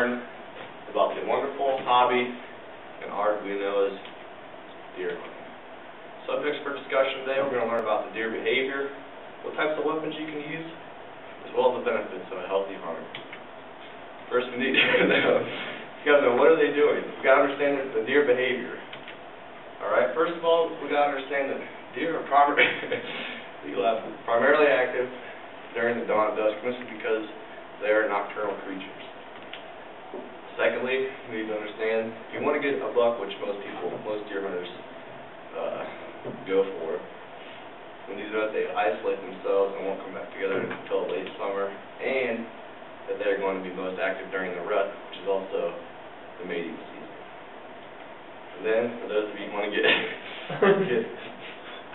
learn about the wonderful hobby and art we know as deer hunting. Subjects for discussion today, we're going to learn about the deer behavior, what types of weapons you can use, as well as the benefits of a healthy hunter. First, we need to know, what are they doing? We've got to understand the deer behavior. Alright, first of all, we've got to understand that deer are primarily active during the dawn and dusk. This is because they are nocturnal creatures. Secondly, we need to understand, if you want to get a buck, which most deer hunters go for, we need to know that they isolate themselves and won't come back together until late summer, and that they're going to be most active during the rut, which is also the mating season. And then, for those of you who want to get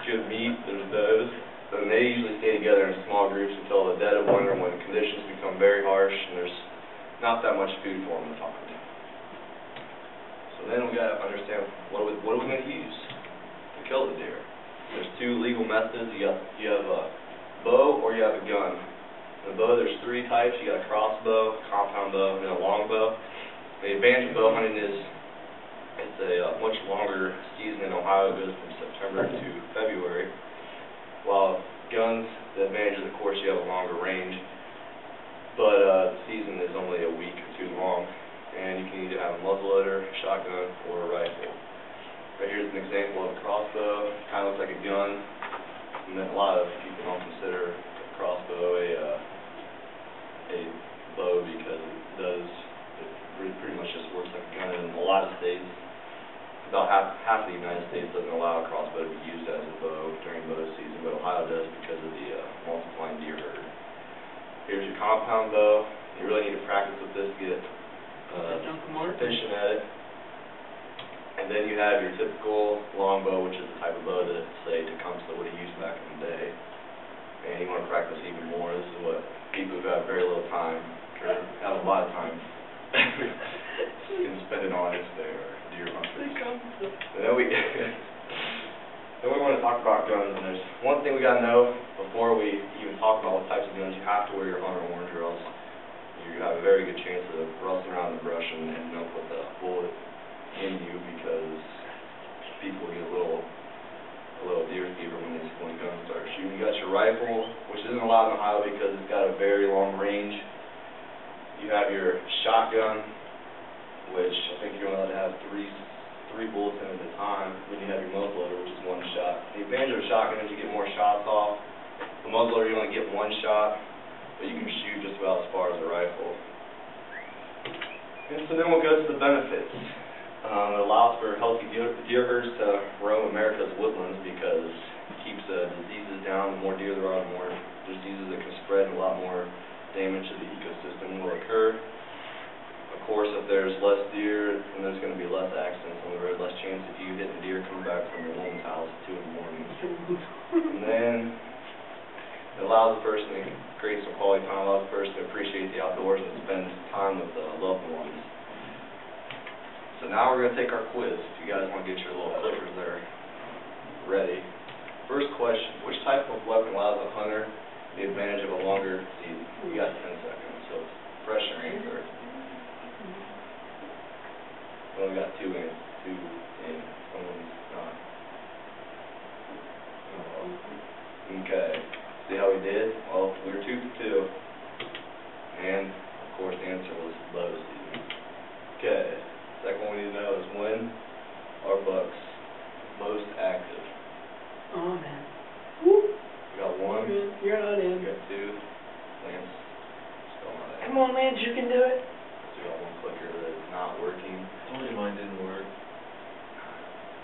good meat, there's those. Then they usually stay together in small groups until the dead of winter, when conditions become very harsh and there's not that much food for them to find. So then we got to understand, what are we going to use to kill the deer? There's two legal methods. You have a bow or you have a gun. In the bow, there's three types. You got a crossbow, compound bow, and a longbow. The advantage of bow hunting is it's a much longer season in Ohio. It goes from September to February. While guns, the advantage is, of course, you have a longer range, but the season is only a week or two long, and you can either have a muzzleloader, shotgun, or a rifle. Right here's an example of a crossbow. Kind of looks like a gun, and then a lot of people don't consider a crossbow a bow because it pretty much just works like a gun. In a lot of states, about half the United States doesn't allow a crossbow to be used as a bow during bow season, but Ohio does because of the multiplying deer herd. Here's your compound bow. You really need to practice with this to get efficient at it. And then you have your typical longbow, which is the type of bow that, say, Tecumseh would have used back in the day. And you want to practice even more. This is what people who have very little time, or have a lot of time, can spend it on if they are deer hunters. And then we want to talk about guns. And there's one thing we got to know before we even talk about what types of guns. You have to wear your hunter orange, or else you have a very good chance of rustling around in the brush and ending up with a bullet in you, because people get a little deer fever when guns start shooting. You got your rifle, which isn't allowed in Ohio because it's got a very long range. You have your shotgun, which I think you're allowed to have three bullets in at a time. Then you have your muzzleloader, which is one shot. The advantage of a shotgun is you get more shots off. The muzzleloader, you only get one shot, but you can shoot just about as far as a rifle. And so then we'll go to the benefits. It allows for healthy deer herds to roam America's woodlands because it keeps diseases down. The more deer there are, the more diseases that can spread, and a lot more damage to the ecosystem will occur. Of course, if there's less deer, then there's going to be less accidents on the road, less chance of you hitting deer coming back from your woman's house at 2 in the morning. And then it allows the person to create some quality time, allows the person to appreciate the outdoors and spend time with loved ones. So now we're going to take our quiz. If you guys want to get your little clickers there ready. First question, which type of weapon allows a hunter the advantage of a longer season? You got 10 seconds, so fresh your answer. We only got two in. Someone's not. Okay. See how we did? Well, we were 2 for 2. And, of course, the answer was low season. Okay. Second one we need to know is, when are bucks most active? Oh, man. Woo. We got 1. You're not in. We got 2. Lance, still not in. Come on, Lance, you can do it. So we got one clicker that is not working. Only mine didn't work.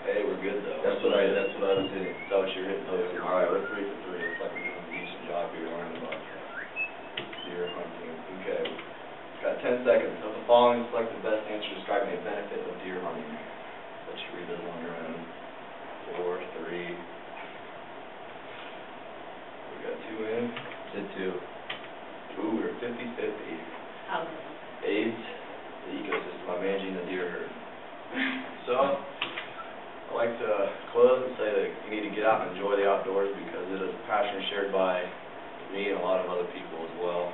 Hey, we're good though. That's what I was hitting. Is that what you're hitting? Okay. Alright, we're 3 for 3. Looks like we're doing a decent job here learning about deer hunting. Okay. Got 10 seconds. Of the following, select the best answer describing the benefit of deer hunting. Let you read this on your own. 4, 3. We got 2 in. Did 2. Ooh, we're 50-50. AIDS the ecosystem by managing the deer herd. So, I'd like to close and say that you need to get out and enjoy the outdoors, because it is a passion shared by me and a lot of other people as well.